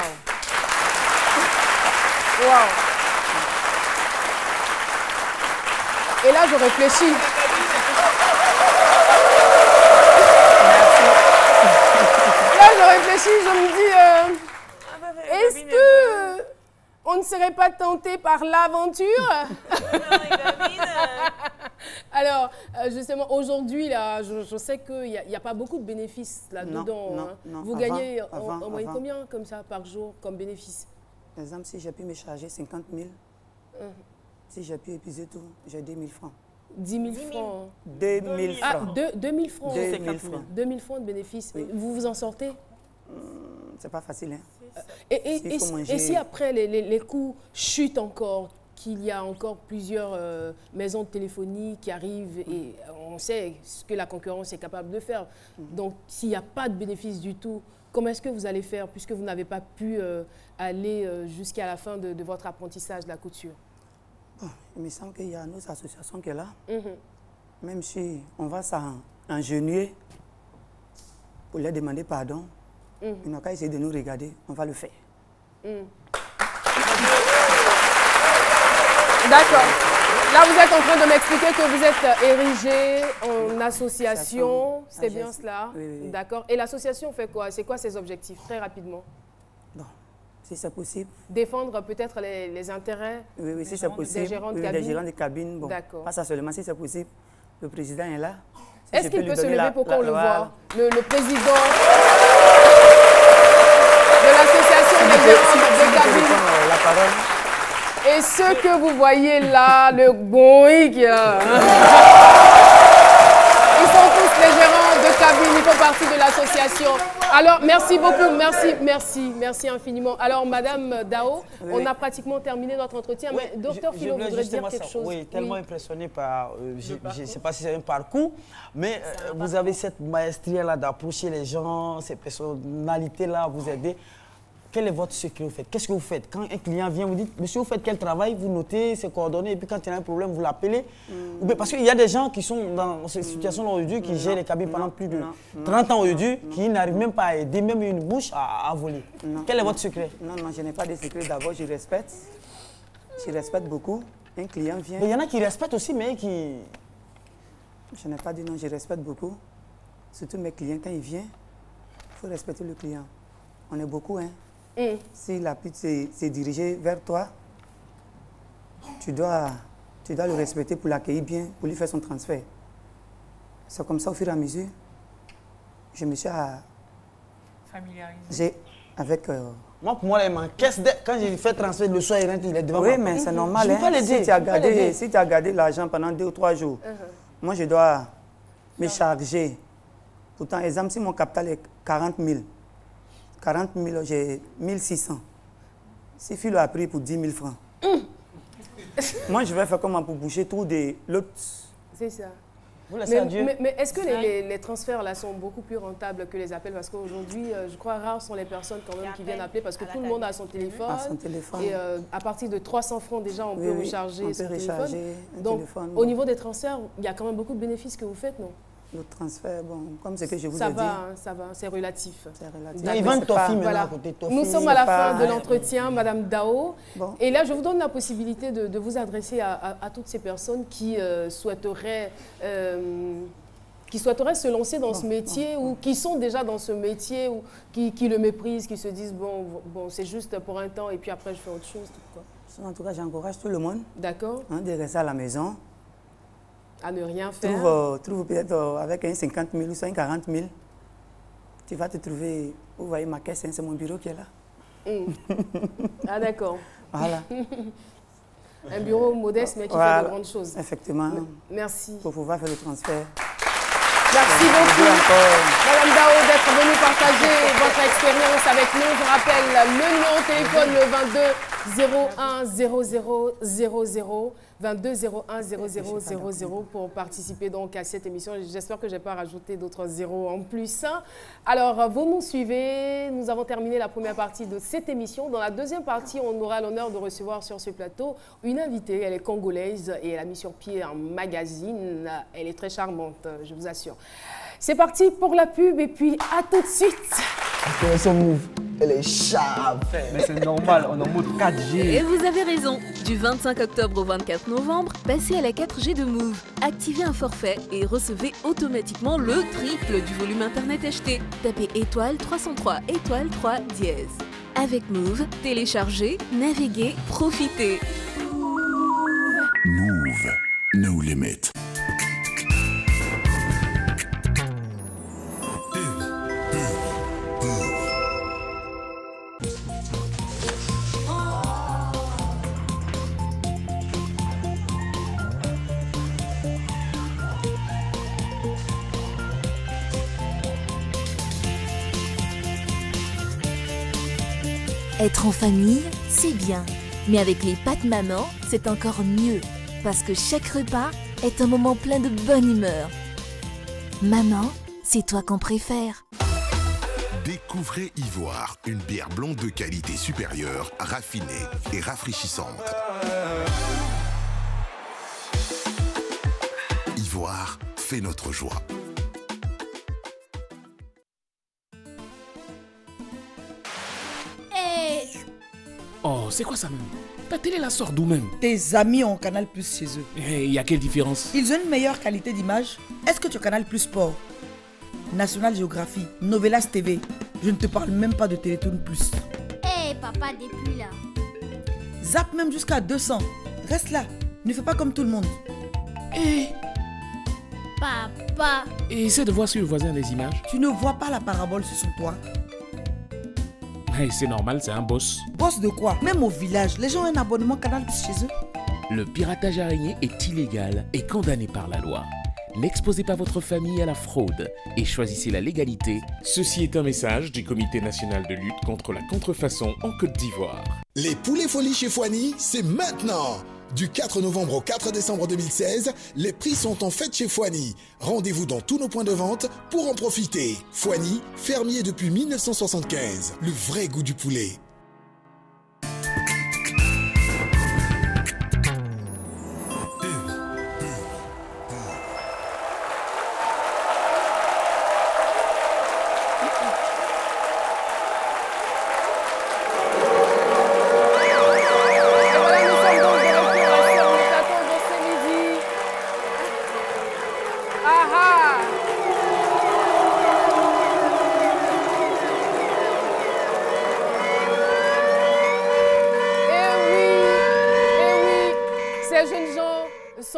Waouh. Et là, je réfléchis. Là, je réfléchis, je me dis, est-ce que on ne serait pas tenté par l'aventure? Alors, justement, aujourd'hui, là, je sais qu'il n'y a pas beaucoup de bénéfices là-dedans. Vous gagnez en moyenne combien comme ça par jour comme bénéfice? Par exemple, si j'ai pu me charger 50 000, si j'ai pu épuiser tout, j'ai 2 000 francs. 10 000 francs. 2 000 francs. Ah, 2 000 francs. 2 000 francs. 2 000 francs de bénéfices. Oui. Vous vous en sortez? C'est pas facile, hein. Et si après les coûts chutent encore, qu'il y a encore plusieurs maisons de téléphonie qui arrivent et on sait ce que la concurrence est capable de faire. Donc, s'il n'y a pas de bénéfice du tout, comment est-ce que vous allez faire puisque vous n'avez pas pu aller jusqu'à la fin de votre apprentissage de la couture? Bon, il me semble qu'il y a une autre association qui est là. Même si on va s'engenouiller pour leur demander pardon, ils n'ont qu'à essayer de nous regarder, on va le faire. D'accord. Là, vous êtes en train de m'expliquer que vous êtes érigé en association, c'est bien cela? Oui. D'accord. Et l'association fait quoi? C'est quoi ses objectifs, très rapidement? Bon, si c'est possible. Défendre peut-être les intérêts oui, si c'est possible. Des gérants de cabine? Des gérants de cabine, bon, pas ça seulement, si c'est possible. Le président est là. Si est-ce qu'il peut se lever pour qu'on le voit? Le président de l'association des gérants de cabine. La parole. Et ce que vous voyez là, le boïc, ils sont tous les gérants de cabine, ils font partie de l'association. Alors, merci beaucoup, merci infiniment. Alors, Madame Dao, on a pratiquement terminé notre entretien, mais Docteur Philo voudrait dire quelque chose. Oui, tellement impressionné par, je ne sais pas si c'est un parcours, mais vous avez cette maestrie-là d'approcher les gens, ces personnalités-là, vous aider. Quel est votre secret, vous faites? Qu'est-ce que vous faites? Quand un client vient, vous dites, monsieur, vous faites quel travail? Vous notez ses coordonnées et puis quand il y a un problème, vous l'appelez. Parce qu'il y a des gens qui sont dans cette situation aujourd'hui, qui gèrent les cabines pendant plus de 30 ans aujourd'hui, qui n'arrivent même pas à aider, même une bouche à voler. Quel est votre secret? Non, je n'ai pas de secret. D'abord, je respecte. Je respecte beaucoup. Un client vient... Mais il y en a qui respectent aussi, mais qui... Je n'ai pas dit non, je respecte beaucoup. Surtout mes clients, quand ils viennent, il faut respecter le client. On est beaucoup, hein. S'il a pu se diriger vers toi, tu dois le respecter pour l'accueillir bien, pour lui faire son transfert. C'est comme ça, au fur et à mesure, je me suis familiarisé. Avec... Moi, pour moi, il m'encaisse quand j'ai fait transfert le soir, il est devant moi. Oui, mais c'est normal. Hein. Si tu as gardé l'argent pendant 2 ou 3 jours, moi, je dois me charger. Pourtant, exemple, si mon capital est 40 000, 40 000, j'ai 1600. Si Philo a pris pour 10 000 francs, moi, je vais faire comment pour boucher tout de l'autre. C'est ça. Mais est-ce que les transferts là sont beaucoup plus rentables que les appels? Parce qu'aujourd'hui, je crois rares sont les personnes quand même qui viennent appeler parce que tout le monde a son téléphone. Et à partir de 300 francs déjà, on peut recharger son téléphone. Donc, au niveau des transferts, il y a quand même beaucoup de bénéfices que vous faites, non? Le transfert, bon, comme ce que je vous ai dit. Ça va, c'est relatif. Ils vendent Toffee voilà. Nous sommes à la fin de l'entretien, Madame Dao. Bon. Et là, je vous donne la possibilité de vous adresser à toutes ces personnes qui souhaiteraient se lancer dans ce métier ou qui sont déjà dans ce métier ou qui le méprisent, qui se disent, bon c'est juste pour un temps et puis après, je fais autre chose. Quoi. En tout cas, j'encourage tout le monde. D'accord. De rester à la maison. À ne rien faire. Trouve peut-être avec un 50 000 ou 40 000. Tu vas te trouver, vous voyez ma caisse, c'est mon bureau qui est là. Ah d'accord. Voilà. Un bureau modeste mais qui fait de grandes choses. Effectivement. Merci. Pour pouvoir faire le transfert. Merci beaucoup, Madame Dao, d'être venue partager votre expérience avec nous. Je rappelle le numéro de téléphone, le 22 01 00 00 22 01 00 pour participer donc à cette émission. J'espère que je n'ai pas rajouté d'autres zéros en plus. Alors, vous nous suivez. Nous avons terminé la première partie de cette émission. Dans la deuxième partie, on aura l'honneur de recevoir sur ce plateau une invitée. Elle est congolaise et elle a mis sur pied un magazine. Elle est très charmante, je vous assure. C'est parti pour la pub et puis à tout de suite. Son move, elle est chave. Mais c'est normal, on est en mode 4G. Et vous avez raison. Du 25 octobre au 24 novembre, passez à la 4G de Move. Activez un forfait et recevez automatiquement le triple du volume internet acheté. Tapez étoile 303 étoile 3 dièse. Avec Move, téléchargez, naviguez, profitez. Move, no limit. Être en famille, c'est bien. Mais avec les pâtes maman, c'est encore mieux. Parce que chaque repas est un moment plein de bonne humeur. Maman, c'est toi qu'on préfère. Découvrez Ivoire, une bière blonde de qualité supérieure, raffinée et rafraîchissante. Ivoire fait notre joie. Oh, c'est quoi ça même? Ta télé la sort d'où même? Tes amis ont Canal Plus chez eux. Et il y a quelle différence? Ils ont une meilleure qualité d'image. Est-ce que tu as Canal Plus Sport, National Geography, Novelas TV? Je ne te parle même pas de Télétoon Plus. Hé papa, depuis là. Zap même jusqu'à 200. Reste là. Ne fais pas comme tout le monde. Hé Papa. Et essaie de voir sur le voisin des images. Tu ne vois pas la parabole sur son toit. Hey, c'est normal, c'est un boss. Boss de quoi? Même au village, les gens ont un abonnement Canal Plus chez eux. Le piratage araignée est illégal et condamné par la loi. N'exposez pas votre famille à la fraude et choisissez la légalité. Ceci est un message du Comité national de lutte contre la contrefaçon en Côte d'Ivoire. Les poulets folies chez Foigny, c'est maintenant! Du 4 novembre au 4 décembre 2016, les prix sont en fête chez Foigny. Rendez-vous dans tous nos points de vente pour en profiter. Foigny, fermier depuis 1975. Le vrai goût du poulet.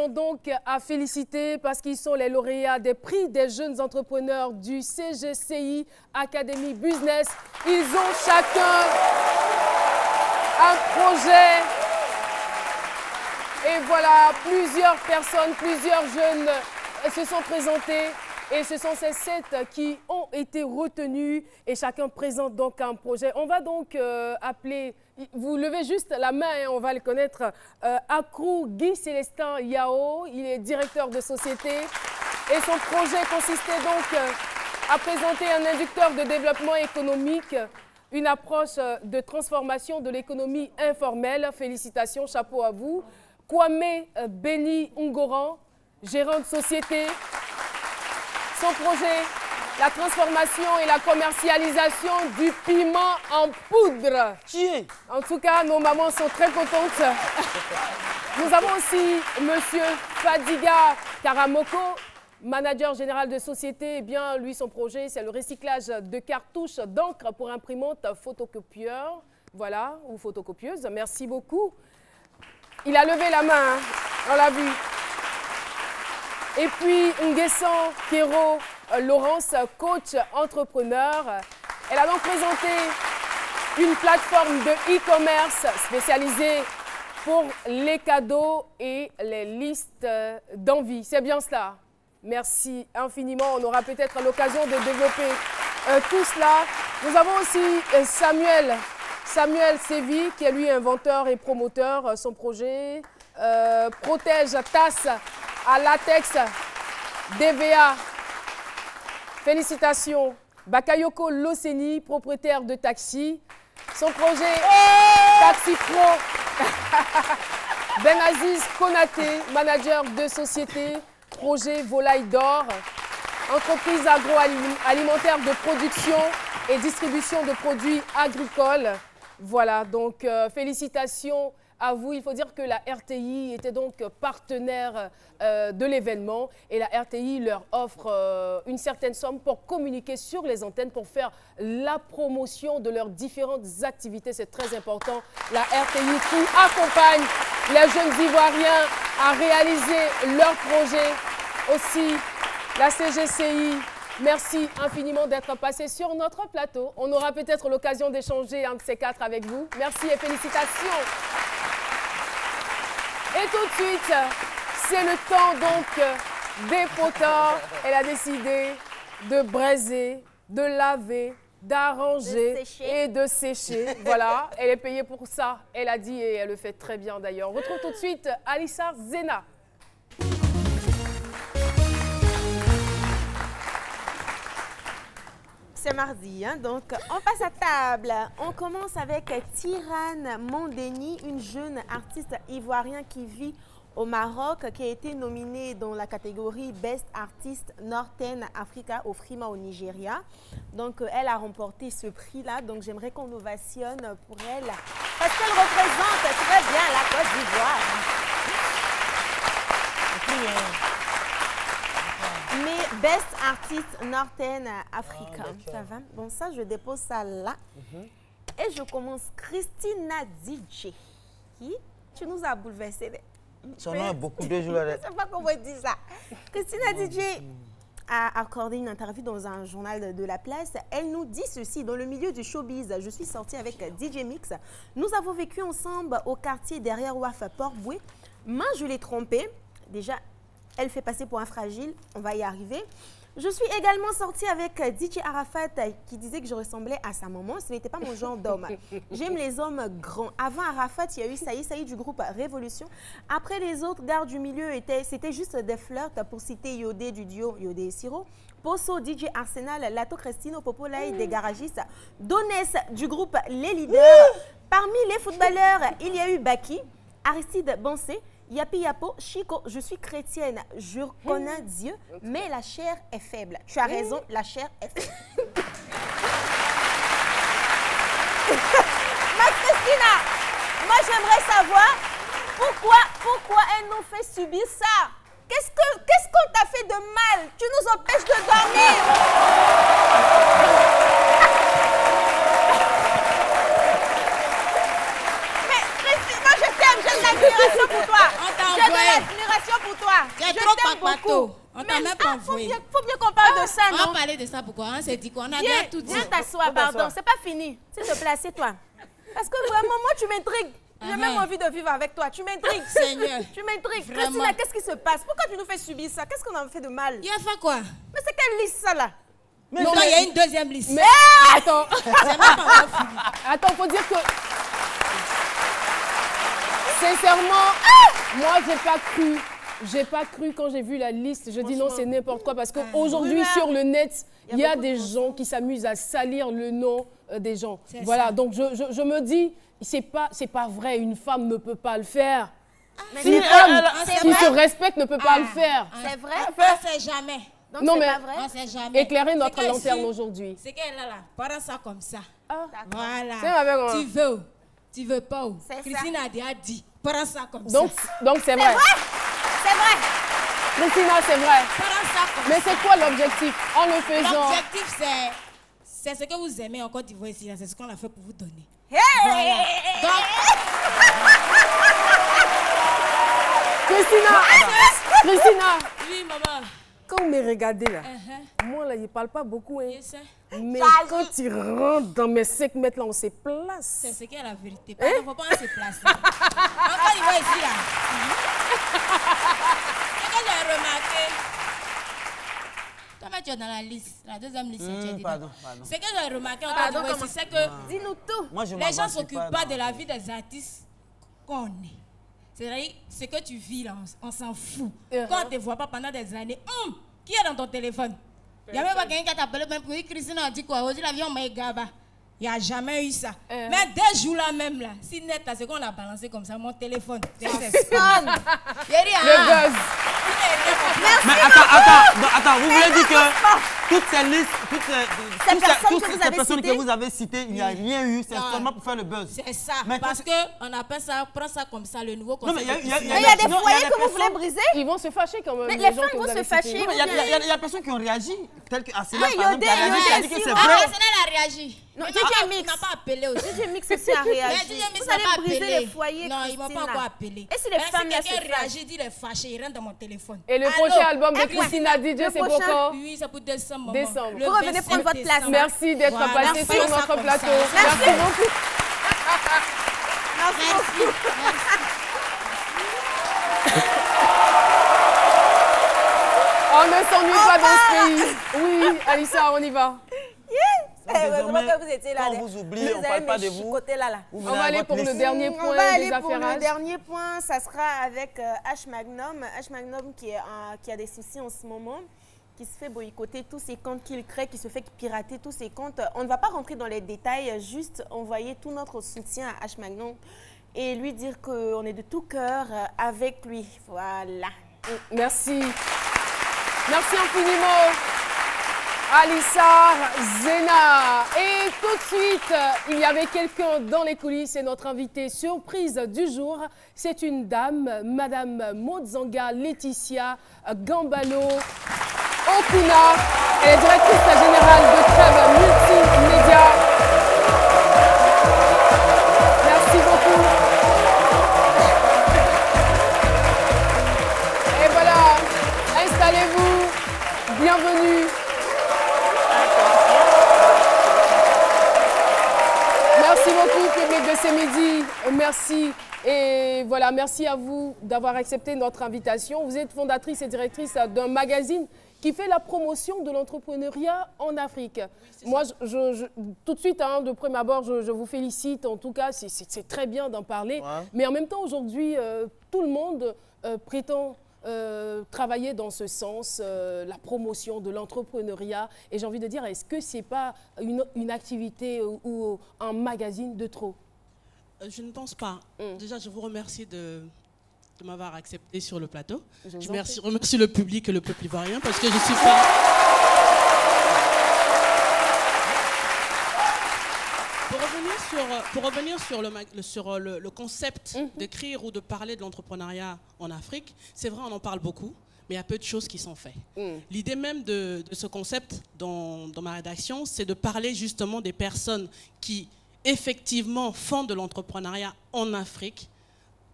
tenons donc à féliciter parce qu'ils sont les lauréats des prix des jeunes entrepreneurs du CGCI Academy Business. Ils ont chacun un projet. Et voilà, plusieurs personnes, plusieurs jeunes se sont présentés. Et ce sont ces 7 qui ont été retenus et chacun présente donc un projet. On va donc appeler, vous levez juste la main, hein, on va le connaître, Akrou Guy Célestin Yao. Il est directeur de société et son projet consistait donc à présenter un inducteur de développement économique, une approche de transformation de l'économie informelle. Félicitations, chapeau à vous. Kwame Beni Ungoran, gérant de société. Son projet, la transformation et la commercialisation du piment en poudre. En tout cas, nos mamans sont très contentes. Nous avons aussi Monsieur Fadiga Karamoko, manager général de société. Eh bien, lui, son projet, c'est le recyclage de cartouches d'encre pour imprimante photocopieur. Voilà, ou photocopieuse. Merci beaucoup. Il a levé la main, hein. On l'a vu. Et puis, Nguessan Kero Laurence, coach entrepreneur. Elle a donc présenté une plateforme de e-commerce spécialisée pour les cadeaux et les listes d'envie. C'est bien cela. Merci infiniment. On aura peut-être l'occasion de développer tout cela. Nous avons aussi Samuel Sévi, qui est lui inventeur et promoteur. Son projet protège tasse à latex DVA. Félicitations. Bakayoko Loseni, propriétaire de taxi. Son projet Taxi Pro. Benaziz Konaté, manager de société. Projet Volaille d'Or. Entreprise agroalimentaire de production et distribution de produits agricoles. Voilà, donc félicitations à vous. Il faut dire que la RTI était donc partenaire de l'événement et la RTI leur offre une certaine somme pour communiquer sur les antennes, pour faire la promotion de leurs différentes activités. C'est très important. La RTI qui accompagne les jeunes Ivoiriens à réaliser leurs projets. Aussi, la CGCI, merci infiniment d'être passé sur notre plateau. On aura peut-être l'occasion d'échanger un de ces 4 avec vous. Merci et félicitations. Et tout de suite, c'est le temps donc des potins. Elle a décidé de braiser, de laver, d'arranger et de sécher. Voilà, elle est payée pour ça. Elle a dit et elle le fait très bien d'ailleurs. On retrouve tout de suite Alissa Zena. C'est mardi, hein, donc on passe à table. On commence avec Tirane Mondeni, une jeune artiste ivoirien qui vit au Maroc, qui a été nominée dans la catégorie Best Artist Northern Africa au Frima au Nigeria. Donc elle a remporté ce prix-là, donc j'aimerais qu'on ovationne pour elle, parce qu'elle représente très bien la Côte d'Ivoire. Mais Best Artist Northern Africa, ça va? Bon, ça, je dépose ça là. Et je commence. Christina DJ. Tu nous as bouleversé. Son nom a beaucoup de jours. Je ne sais pas comment dire ça. Christina DJ a accordé une interview dans un journal de La Place. Elle nous dit ceci: dans le milieu du showbiz, je suis sortie avec DJ Mix. Nous avons vécu ensemble au quartier derrière Ouaf Port-Boué. Moi, je l'ai trompée. Déjà, elle fait passer pour un fragile, on va y arriver. Je suis également sortie avec DJ Arafat qui disait que je ressemblais à sa maman. Ce n'était pas mon genre d'homme. J'aime les hommes grands. Avant Arafat, il y a eu Saïd du groupe Révolution. Après, les autres gars du milieu, c'était juste des flirts, pour citer Yodé du duo Yodé et Siro. Posso, DJ Arsenal, Lato Cristino, Popolay des garagistes. Donès du groupe Les Leaders. Parmi les footballeurs, il y a eu Baki, Aristide Bansé, Yapi Yapo, Chico, je suis chrétienne, je reconnais Dieu, mais la chair est faible. Tu as raison, la chair est faible. Ma Christina, moi j'aimerais savoir pourquoi elle nous fait subir ça. Qu'est-ce qu'on t'a fait de mal? Tu nous empêches de dormir. Mais Christina, je t'aime, j'ai de l'admiration pour toi. J'ai de l'admiration pour toi. Tu es Je trop t'aime papato. beaucoup. On t'a même pas envoyé. Faut bien qu'on parle de ça, On non? va parler de ça pourquoi? On s'est dit quoi? On a Viens, déjà tout dit. viens t'asseoir, pardon. C'est pas fini. S'il te plaît, assieds-toi. Parce que vraiment, moi, tu m'intrigues. J'ai même envie de vivre avec toi. Tu m'intrigues. Seigneur. Tu m'intrigues. Vraiment. Christina, qu'est-ce qui se passe? Pourquoi tu nous fais subir ça? Qu'est-ce qu'on a fait de mal? Il a fait quoi? Mais c'est quelle liste, ça, là? Mais non, il y a une deuxième liste. Mais attends. C'est même pas encore fini. Attends, faut dire que... Sincèrement, moi, j'ai pas cru quand j'ai vu la liste. Je dis non, c'est n'importe quoi. Parce qu'aujourd'hui, sur le net, il y a des gens qui s'amusent à salir le nom des gens. Voilà, donc je me dis, c'est pas vrai. Une femme ne peut pas le faire. Une femme qui se respecte ne peut pas le faire. C'est vrai? On sait jamais. Donc, non, c'est mais pas vrai? On sait jamais. éclairer notre C'est que lanterne si- aujourd'hui. C'est qu'elle est là. Prends ça comme ça. Voilà. C'est avec moi. Tu veux. Tu veux pas où? C'est ça. Christine a déjà dit. Prends ça comme Donc ça. c'est vrai. C'est vrai. Christina, c'est vrai. Prends ça comme Mais ça. c'est quoi l'objectif? En le faisant... L'objectif, c'est ce que vous aimez en Côte d'Ivoire ici. C'est ce qu'on a fait pour vous donner. Hey! Voilà. Christina, Oui, maman. quand vous me regardez là, moi là, il parle pas beaucoup. Hein. Je sais. Mais quand il rentre dans mes 5 mètres là, on se place. C'est ce qui est la vérité. Il ne faut pas se placer. En Côte d'Ivoire ici, là. Ce que j'ai remarqué. Toi, tu es dans la liste. La deuxième liste, tu es dedans. Pardon. Ce que j'ai remarqué en Côte d'Ivoire ici, c'est que dis-nous tout. Moi, je les gens ne m'aventure s'occupent pas pas dans- de la vie des artistes qu'on est. C'est-à-dire, ce que tu vis là, on s'en fout. Quand on ne te voit pas pendant des années, qui est dans ton téléphone? Il n'y a même pas quelqu'un qui t'a appelé même pour dire Christine a dit quoi? Aujourd'hui, l'avion m'a gaba. Il n'y a jamais eu ça. Mais dès jours là même, là, si net, là, c'est qu'on l'a balancé comme ça, mon téléphone. C'est spam. Le buzz. Mais attends, vous voulez dire que toutes ces listes, toutes ces personnes que vous avez citées, il n'y a rien eu, c'est seulement pour faire le buzz. C'est ça, Mais parce qu'on appelle ça, prends ça comme ça, le nouveau Non, mais concept. il y a des foyers que vous voulez briser? Ils vont se fâcher quand même. Mais les les gens femmes que vont vous se avez fâcher. cités. Il y a des personnes qui ont réagi, telles que Arsenal, Ah, par exemple, qui a réagi, qui a dit que c'est vrai. Arsenal a réagi. Non, Il DJ Mix. n'a pas appelé aussi. DJ Mix aussi a réagi. Mais DJ Mix Vous n'a allez pas briser appelé. les foyers, Non, ils ne m'ont pas Christina. encore appelé. Et si les Mais femmes là se quelqu'un fâchent? réagit, dit les fâchés, il rentre dans mon téléphone. Et le Allô? prochain album de Eh, Christina DJ, c'est pour prochain? quand? Oui, c'est pour décembre. Décembre. Le Vous revenez 27 prendre votre place. décembre. Merci d'être Voilà. passé Fais sur ça notre comme plateau. ça. Merci beaucoup. Merci beaucoup. On ne s'ennuie pas dans ce pays. Oui, Alissa, on y va. Heureusement que vous étiez là. Quand on vous oublie, on ne parle pas de vous. Là. On va aller pour le dernier On point va des aller pour le affaires. dernier point. Ça sera avec H Magnum. H Magnum qui a des soucis en ce moment, qui se fait boycotter tous ses comptes qu'il crée, qui se fait pirater tous ses comptes. On ne va pas rentrer dans les détails, juste envoyer tout notre soutien à H Magnum et lui dire qu'on est de tout cœur avec lui. Voilà. Merci. Merci infiniment. Alissa Zena. Et tout de suite, il y avait quelqu'un dans les coulisses et notre invitée surprise du jour, c'est une dame, Madame Mozanga Laetitia Gambalo Okuna. Elle est directrice générale de Trèves Multimédia. Merci beaucoup. Et voilà, installez-vous. Bienvenue. Merci beaucoup, public de ce midi. Merci. Et voilà, merci à vous d'avoir accepté notre invitation. Vous êtes fondatrice et directrice d'un magazine qui fait la promotion de l'entrepreneuriat en Afrique. Moi, tout de suite, de prime abord, je vous félicite. En tout cas, c'est très bien d'en parler. Ouais. Mais en même temps, aujourd'hui, tout le monde prétend travailler dans ce sens, la promotion de l'entrepreneuriat. Et j'ai envie de dire, est-ce que ce n'est pas une activité ou un magazine de trop? Je ne pense pas. Déjà, je vous remercie de m'avoir accepté sur le plateau. Je remercie le public et le peuple ivoirien parce que je ne suis pas... Pour revenir sur le concept d'écrire ou de parler de l'entrepreneuriat en Afrique, c'est vrai, on en parle beaucoup, mais il y a peu de choses qui sont faites. L'idée même de ce concept dans ma rédaction, c'est de parler justement des personnes qui effectivement font de l'entrepreneuriat en Afrique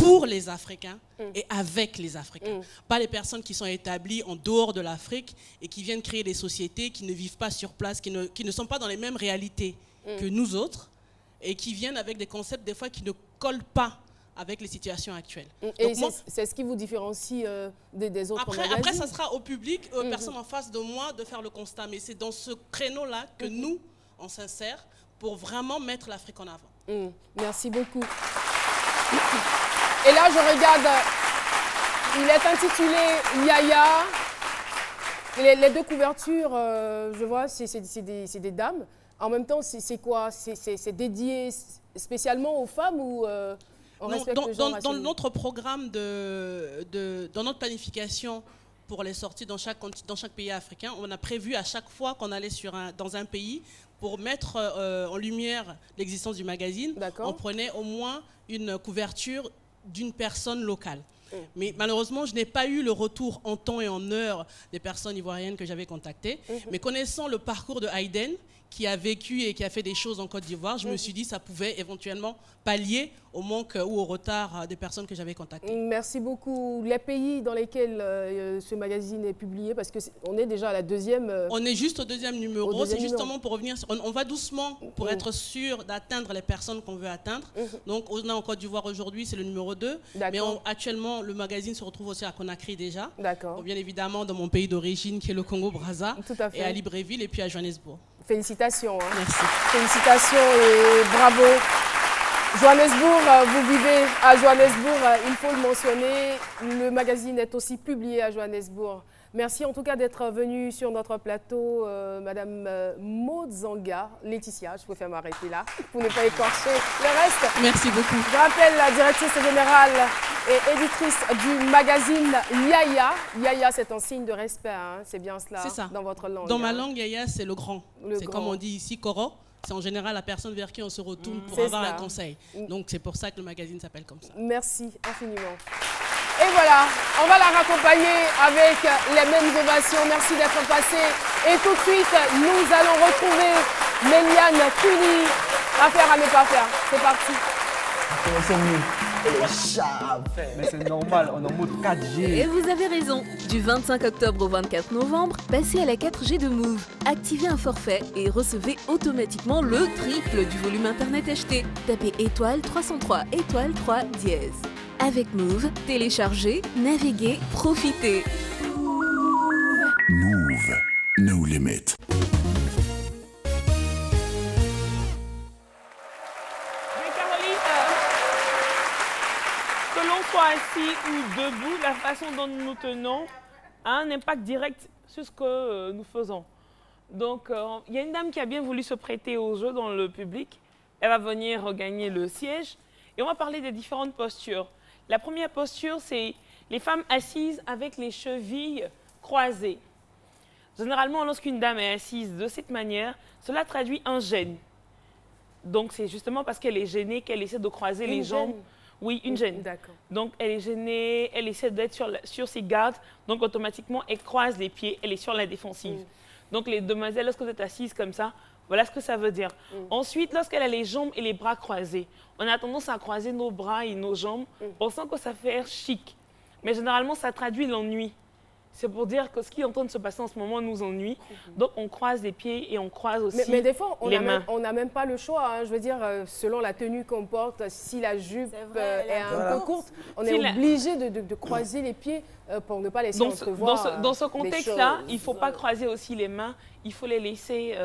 pour les Africains et avec les Africains. Pas les personnes qui sont établies en dehors de l'Afrique et qui viennent créer des sociétés qui ne vivent pas sur place, qui ne sont pas dans les mêmes réalités que nous autres et qui viennent avec des concepts des fois qui ne collent pas avec les situations actuelles. Et c'est ce qui vous différencie des autres magazines. Après, ça sera au public, aux personnes en face de moi de faire le constat. Mais c'est dans ce créneau-là que nous, on s'insère pour vraiment mettre l'Afrique en avant. Merci beaucoup. Et là, je regarde, il est intitulé Yaya. Les deux couvertures, je vois, c'est des dames. En même temps, c'est quoi? C'est dédié spécialement aux femmes ou on respecte le genre dans notre programme, dans notre planification pour les sorties dans chaque pays africain, on a prévu à chaque fois qu'on allait dans un pays pour mettre en lumière l'existence du magazine, on prenait au moins une couverture d'une personne locale. Mais malheureusement, je n'ai pas eu le retour en temps et en heure des personnes ivoiriennes que j'avais contactées. Mais connaissant le parcours de Hayden, qui a vécu et qui a fait des choses en Côte d'Ivoire, je me suis dit que ça pouvait éventuellement pallier au manque ou au retard des personnes que j'avais contactées. Merci beaucoup. Les pays dans lesquels ce magazine est publié, parce qu'on est déjà à la deuxième... On est juste au deuxième numéro. C'est justement pour revenir... On va doucement pour être sûr d'atteindre les personnes qu'on veut atteindre. Donc, on est en Côte d'Ivoire aujourd'hui, c'est le numéro 2. Mais actuellement, le magazine se retrouve aussi à Conakry déjà. Bon, bien évidemment, dans mon pays d'origine, qui est le Congo-Brazza, et à Libreville, et puis à Johannesburg. Félicitations. Hein. Merci. Félicitations et bravo. Johannesburg, vous vivez à Johannesburg, il faut le mentionner. Le magazine est aussi publié à Johannesburg. Merci en tout cas d'être venue sur notre plateau, Madame Maud Zanga, Laetitia, je préfère m'arrêter là pour ne pas écorcher le reste. Merci beaucoup. Je rappelle la directrice générale et éditrice du magazine Yaya. Yaya, c'est un signe de respect, hein? C'est bien cela dans votre langue. Dans ma langue, Yaya, c'est le grand. C'est comme on dit ici, Koro. C'est en général la personne vers qui on se retourne pour avoir un conseil. Donc c'est pour ça que le magazine s'appelle comme ça. Merci infiniment. Et voilà, on va la raccompagner avec les mêmes ovations. Merci d'être passé. Et tout de suite, nous allons retrouver Méliane Kuni. Affaire à ne pas faire. C'est parti. Mais c'est normal, on est en mode 4G. Et vous avez raison. Du 25 octobre au 24 novembre, passez à la 4G de Move. Activez un forfait et recevez automatiquement le triple du volume internet acheté. Tapez étoile 303 étoile 3 dièse. Avec Move, téléchargez, naviguez, profitez. Move, no limit. Que l'on soit assis ou debout, la façon dont nous nous tenons a un impact direct sur ce que nous faisons. Donc, il y a une dame qui a bien voulu se prêter au jeu dans le public. Elle va venir regagner le siège et on va parler des différentes postures. La première posture, c'est les femmes assises avec les chevilles croisées. Généralement, lorsqu'une dame est assise de cette manière, cela traduit un gêne. Donc, c'est justement parce qu'elle est gênée qu'elle essaie de croiser les jambes. Oui, une gêne. D'accord. Donc, elle est gênée, elle essaie d'être sur ses gardes. Donc, automatiquement, elle croise les pieds, elle est sur la défensive. Donc, les demoiselles, lorsque vous êtes assises comme ça, voilà ce que ça veut dire. Ensuite, lorsqu'elle a les jambes et les bras croisés, on a tendance à croiser nos bras et nos jambes. On sent que ça fait chic. Mais généralement, ça traduit l'ennui. C'est pour dire que ce qui est en train de se passer en ce moment nous ennuie. Donc, on croise les pieds et on croise aussi mais des fois, les mains. On n'a même pas le choix. Hein. Je veux dire, selon la tenue qu'on porte, si la jupe est un peu courte, on est obligé de croiser les pieds pour ne pas laisser entrevoir dans ce contexte-là, il ne faut pas croiser aussi les mains. Il faut les laisser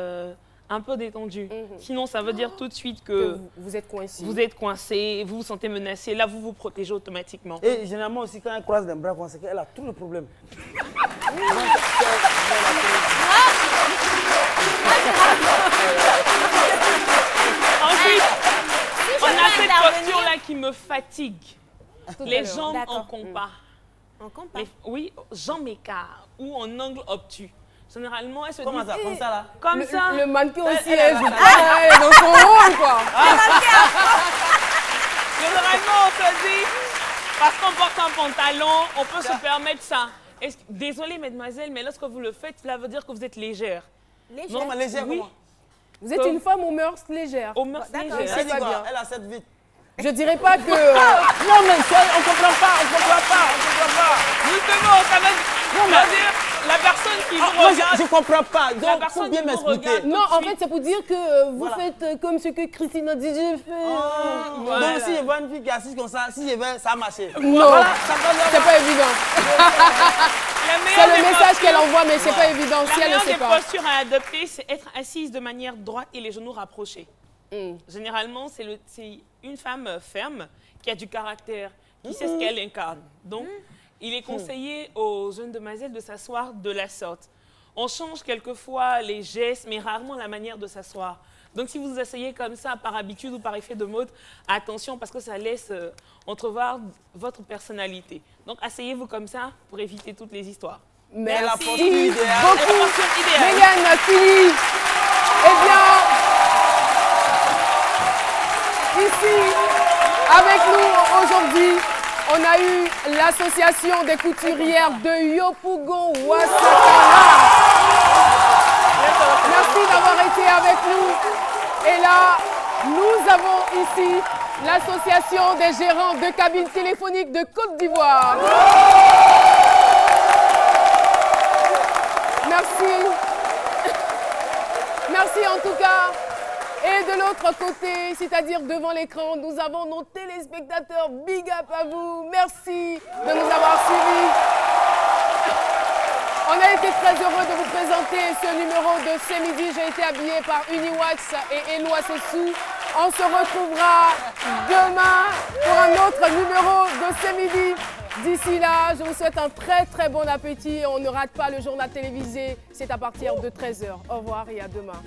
un peu détendues. Sinon, ça veut dire tout de suite que vous êtes coincé. Vous êtes coincé, vous vous sentez menacé. Là, vous vous protégez automatiquement. Et généralement aussi, quand elle croise les bras, c'est qu'elle a tout le problème. Ensuite, on a cette posture-là qui me fatigue. Les jambes en compas. En compas? Oui, jambes écart ou en angle obtus. Généralement, elle se dit... Comment ça? Comme ça, là? Comme ça. Le mannequin aussi, elle est dans son rôle, quoi. Généralement, on se dit, parce qu'on porte un pantalon, on peut se permettre ça. Désolée, mesdemoiselles, mais lorsque vous le faites, cela veut dire que vous êtes légère. Légère? Non, mais légère, oui. comment? Vous êtes une femme aux mœurs légères. Aux mœurs légères. Elle a 7 vies. Je dirais pas que... Non, mais on comprend pas. Nous tenons quand même... Non, mais... La personne qui vous regarde... Je comprends pas. Donc, la personne bien qui vous m'expliquer. regarde... Non, en fait, c'est pour dire que vous faites comme ce que Christina DJ fait. Donc, si je vois une fille qui est assise comme ça, si je vais, ça a marché. Non, c'est pas évident. C'est le message qu'elle envoie, mais c'est pas évident si elle ne sait pas. La meilleure des postures à adopter, c'est être assise de manière droite et les genoux rapprochés. Généralement, c'est une femme ferme qui a du caractère, qui sait ce qu'elle incarne. Donc, il est conseillé aux jeunes demoiselles de s'asseoir de la sorte. On change quelquefois les gestes, mais rarement la manière de s'asseoir. Donc, si vous vous asseyez comme ça, par habitude ou par effet de mode, attention parce que ça laisse entrevoir votre personnalité. Donc, asseyez-vous comme ça pour éviter toutes les histoires. Merci beaucoup. Mégane, Mégane, Philly. Eh bien, ici, avec nous aujourd'hui, on a eu l'association des couturières de Yopougon Ouassakara. Merci d'avoir été avec nous. Et là, nous avons ici l'association des gérants de cabines téléphoniques de Côte d'Ivoire. Merci. Merci en tout cas. Et de l'autre côté, c'est-à-dire devant l'écran, nous avons nos téléspectateurs. Big up à vous. Merci de nous avoir suivis. On a été très heureux de vous présenter ce numéro de C'est Midi. J'ai été habillée par Uniwax et Eloi Sessou. On se retrouvera demain pour un autre numéro de C'est Midi. D'ici là, je vous souhaite un très bon appétit. On ne rate pas le journal télévisé. C'est à partir de 13h. Au revoir et à demain.